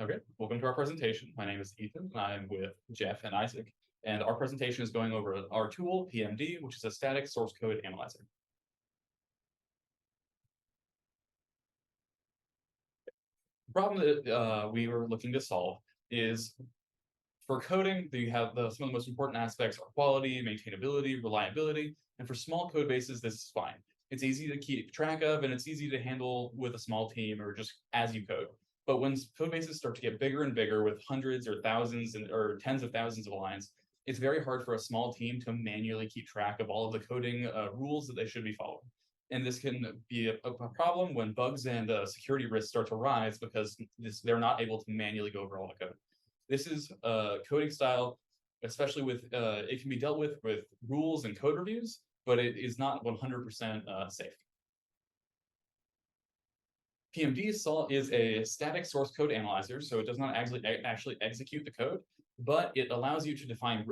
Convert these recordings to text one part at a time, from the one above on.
Okay, welcome to our presentation. My name is Ethan, and I'm with Jeff and Isaac, and our presentation is going over our tool, PMD, which is a static source code analyzer. The problem that we were looking to solve is for coding, you have some of the most important aspects are quality, maintainability, reliability, and for small code bases, this is fine. It's easy to keep track of, and it's easy to handle with a small team or just as you code. But when code bases start to get bigger and bigger with hundreds or thousands or tens of thousands of lines, it's very hard for a small team to manually keep track of all of the coding rules that they should be following. And this can be a problem when bugs and security risks start to rise because they're not able to manually go over all the code. This is a coding style, especially with it can be dealt with rules and code reviews, but it is not 100% safe. PMD is a static source code analyzer, so it does not actually execute the code, but it allows you to define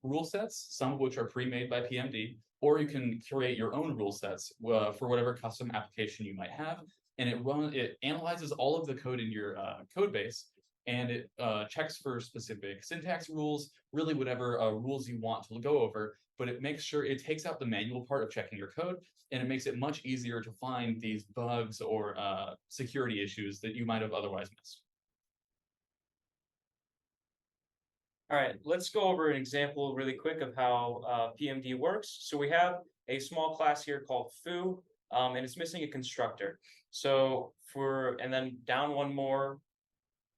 rule sets, some of which are pre-made by PMD, or you can create your own rule sets for whatever custom application you might have, and it analyzes all of the code in your code base, and it checks for specific syntax rules, really whatever rules you want to go over, but it makes sure it takes out the manual part of checking your code, and it makes it much easier to find these bugs or security issues that you might have otherwise missed. All right, let's go over an example really quick of how PMD works. So we have a small class here called foo, and it's missing a constructor. And then down one more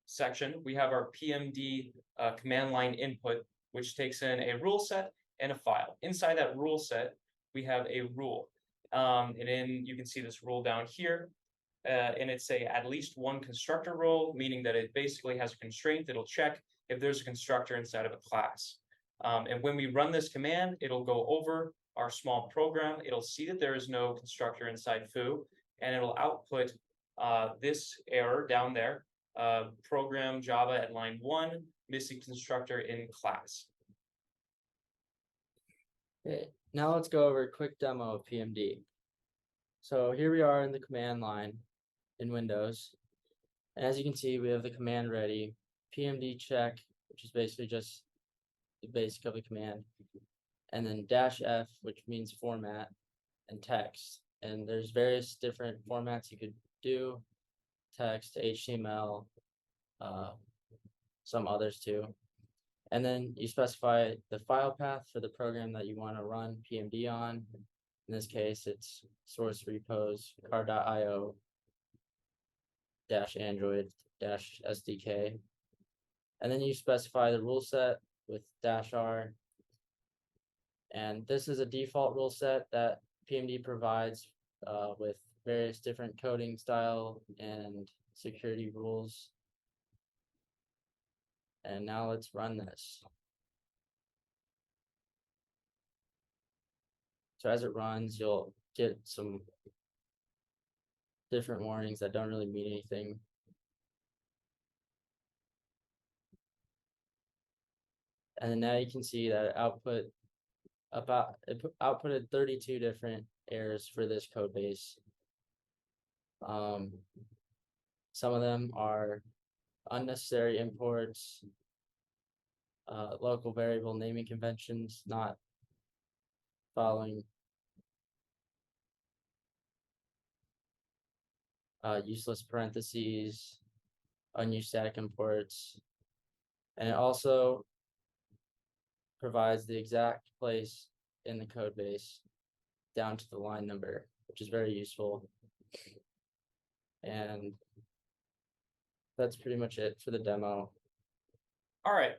section, we have our PMD command line input, which takes in a rule set and a file. Inside that rule set, we have a rule. And then you can see this rule down here. And it's at least one constructor rule, meaning that it basically has a constraint that'll check if there's a constructor inside of a class. And when we run this command, it'll go over our small program. It'll see that there is no constructor inside foo, and it'll output this error down there, program Java at line 1, missing constructor in class. Okay, now let's go over a quick demo of PMD. So here we are in the command line in Windows. And as you can see, we have the command ready, PMD check, which is basically just the basic of the command, and then -F, which means format, and text. And there's various different formats you could do, text, HTML, some others too. And then you specify the file path for the program that you want to run PMD on. In this case, it's source repos car.io -android -SDK. And then you specify the rule set with -R. And this is a default rule set that PMD provides with various different coding style and security rules. And now let's run this. So as it runs, you'll get some different warnings that don't really mean anything. And then now you can see that it outputted 32 different errors for this code base. Some of them are unnecessary imports, local variable naming conventions not following, useless parentheses, unused static imports, and it also provides the exact place in the code base down to the line number, which is very useful. And that's pretty much it for the demo. All right,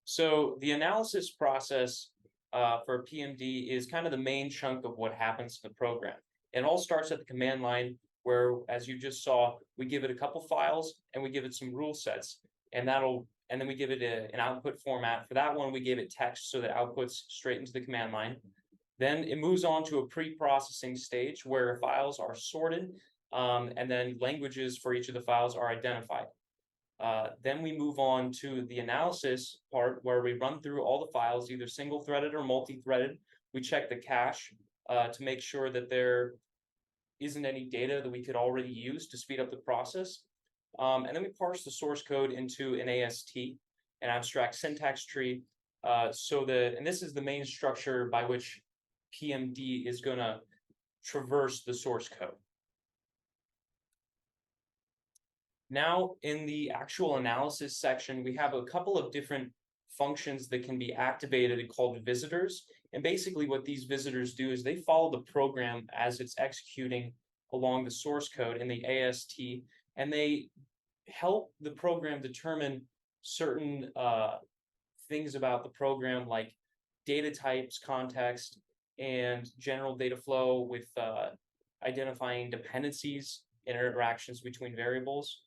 so the analysis process for PMD is kind of the main chunk of what happens to the program. It all starts at the command line where, as you just saw, we give it a couple files and we give it some rule sets, and then we give it an output format. For that one, we gave it text so that outputs straight into the command line. Then it moves on to a pre-processing stage where files are sorted, and then languages for each of the files are identified. Then we move on to the analysis part where we run through all the files, either single-threaded or multi-threaded. We check the cache to make sure that there isn't any data that we could already use to speed up the process. And then we parse the source code into an AST, an abstract syntax tree. And this is the main structure by which PMD is going to traverse the source code. Now, in the actual analysis section, we have a couple of different functions that can be activated called visitors. And basically what these visitors do is they follow the program as it's executing along the source code in the AST, and they help the program determine certain things about the program, like data types, context, and general data flow with identifying dependencies and interactions between variables.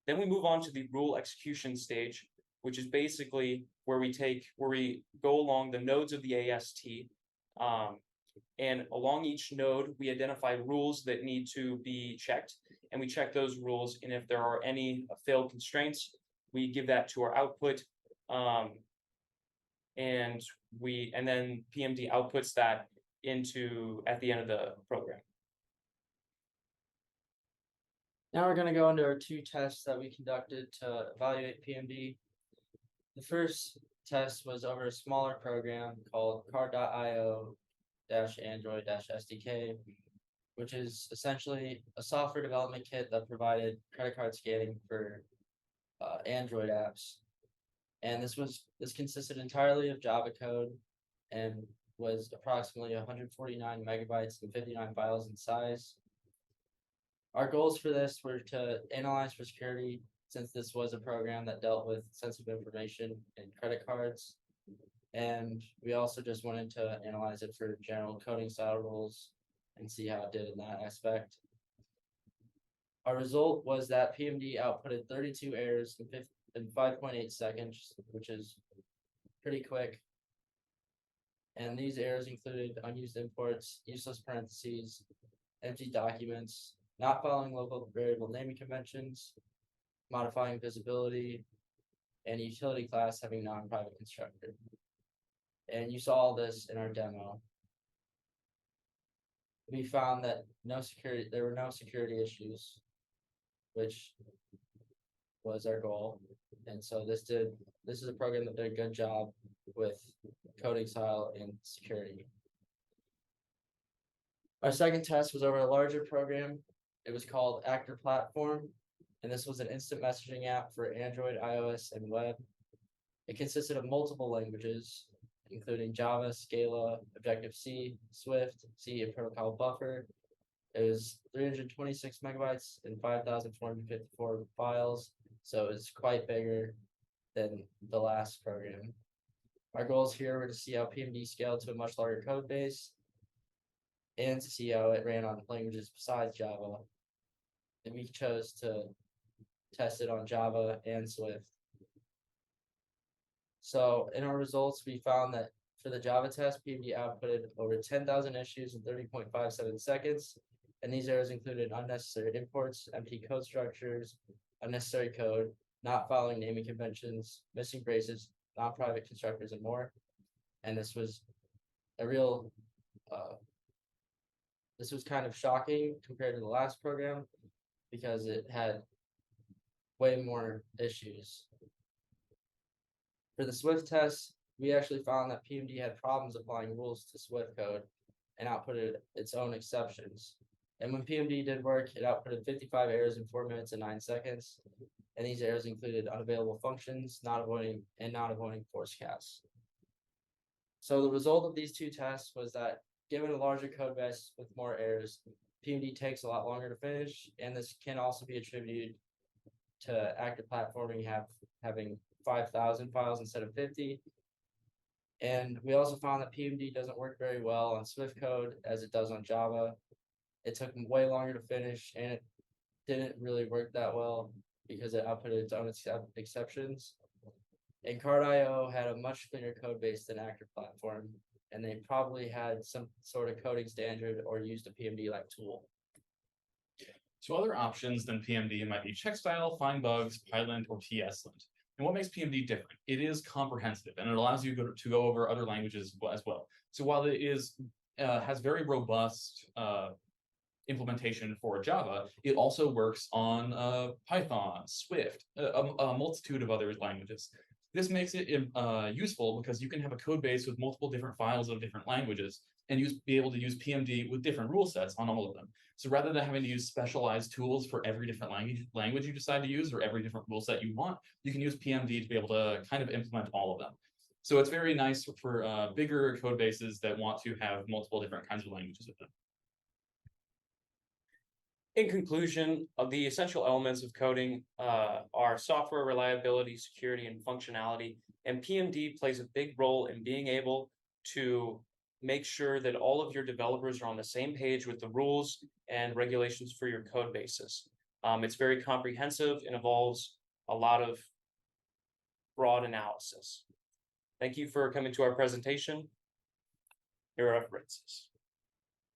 Then we move on to the rule execution stage, which is basically where we go along the nodes of the AST. And along each node, we identify rules that need to be checked, and we check those rules. And if there are any failed constraints, we give that to our output. And then PMD outputs that at the end of the program. Now we're going to go into our two tests that we conducted to evaluate PMD. The first test was over a smaller program called card.io-android-SDK, which is essentially a software development kit that provided credit card scanning for Android apps. And this consisted entirely of Java code and was approximately 149 megabytes and 59 files in size. Our goals for this were to analyze for security, since this was a program that dealt with sensitive information in credit cards. And we also just wanted to analyze it for general coding style rules and see how it did in that aspect. Our result was that PMD outputted 32 errors in 5.8 seconds, which is pretty quick. And these errors included unused imports, useless parentheses, empty documents, not following local variable naming conventions, modifying visibility, and utility class having non-private constructor. And you saw all this in our demo. We found that there were no security issues, which was our goal. And so this is a program that did a good job with coding style and security. Our second test was over a larger program. It was called Actor Platform, and this was an instant messaging app for Android, iOS, and web. It consisted of multiple languages, including Java, Scala, Objective-C, Swift, C, and protocol buffer. It was 326 megabytes and 5,454 files, so it's quite bigger than the last program. Our goals here were to see how PMD scaled to a much larger code base and to see how it ran on languages besides Java. And we chose to test it on Java and Swift. So in our results, we found that for the Java test, PMD outputted over 10,000 issues in 30.57 seconds. And these errors included unnecessary imports, empty code structures, unnecessary code, not following naming conventions, missing braces, non-private constructors, and more. And this was this was kind of shocking compared to the last program because it had way more issues. For the Swift test, we actually found that PMD had problems applying rules to Swift code and outputted its own exceptions. And when PMD did work, it outputted 55 errors in 4 minutes and 9 seconds. And these errors included unavailable functions, not avoiding force casts. So the result of these two tests was that given a larger code base with more errors, PMD takes a lot longer to finish, and this can also be attributed to active platforming having 5,000 files instead of 50. And we also found that PMD doesn't work very well on Swift code as it does on Java. It took way longer to finish, and it didn't really work that well because it outputted its own exceptions. And Card.io had a much cleaner code base than Actor Platform, and they probably had some sort of coding standard or used a PMD-like tool. So other options than PMD might be checkstyle, find bugs, pilint, or TSLint. And what makes PMD different? It is comprehensive, and it allows you to go over other languages as well. So while it has very robust implementation for Java, it also works on Python, Swift, a multitude of other languages. This makes it useful because you can have a code base with multiple different files of different languages and be able to use PMD with different rule sets on all of them. So rather than having to use specialized tools for every different language you decide to use or every different rule set you want, you can use PMD to be able to kind of implement all of them. So it's very nice for bigger code bases that want to have multiple different kinds of languages with them. In conclusion, the essential elements of coding are software reliability, security, and functionality. And PMD plays a big role in being able to make sure that all of your developers are on the same page with the rules and regulations for your code bases. It's very comprehensive and involves a lot of broad analysis. Thank you for coming to our presentation. Here are references.